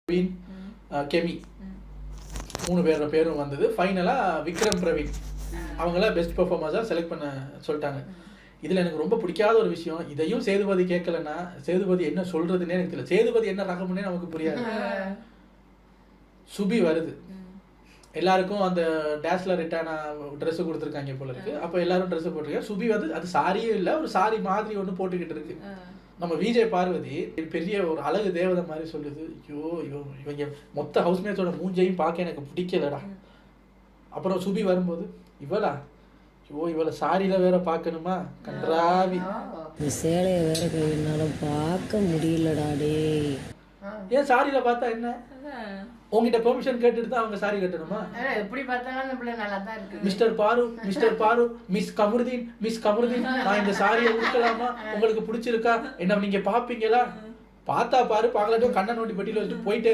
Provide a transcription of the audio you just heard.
பிரவீன், கெமி 3 பேரோட பேரும் வந்தது. ஃபைனலாக விக்ரம், பிரவீன் அவங்கள பெஸ்ட் பெர்ஃபார்மர்ஸாக செலக்ட் பண்ண சொல்லிட்டாங்க. இதில் எனக்கு ரொம்ப பிடிக்காத ஒரு விஷயம், இதையும் சேதுபதி கேட்கலன்னா சேதுபதி என்ன சொல்கிறதுனே எனக்கு தெரியல. சேதுபதி என்ன ரகம்னே நமக்கு புரியாது. சுபி வருது, எல்லாருக்கும் அந்த டேஷ்ல ரிட்டான ட்ரெஸ்ஸு கொடுத்துருக்காங்க போல இருக்கு. அப்போ எல்லாரும் ட்ரெஸ்ஸு போட்டிருக்காங்க. சுபி வந்து அது சாரியே இல்லை, ஒரு சாரி மாதிரி ஒன்று போட்டுக்கிட்டு இருக்கு. நம்ம விஜய் பார்வதி பெரிய ஒரு அழகு தேவதை மாதிரி சொல்லுது, ஐயோ இவங்க மொத்த ஹவுஸ்மேட்ஸோட மூஞ்சையும் பார்க்க எனக்கு பிடிக்கலடா. அப்புறம் சுபி வரும்போது இவளா, ஐயோ இவளை சாரியில வேற பார்க்கணுமா, கன்றாவி சேலையை வேற என்னால பார்க்க முடியலடா. டே ஏன் சாரியில பார்த்தா என்ன, உங்ககிட்ட பெர்மிஷன் கேட்டுட்டு தான் அவங்க சாரி கட்டணுமா? எப்படி பார்த்தாலும் அந்த பிள்ளை நல்லா தான் இருக்கு. மிஸ்டர் பாரு, மிஸ் கமருதீன், நான் இந்த சாரியை உடுக்கலாமா, உங்களுக்கு பிடிச்சிருக்கா, என்ன நீங்க பாப்பீங்களா? பார்த்தா பாரு, பார்க்கலாட்டும் கண்ணை நோண்டி பெட்டியில வச்சுட்டு போயிட்டே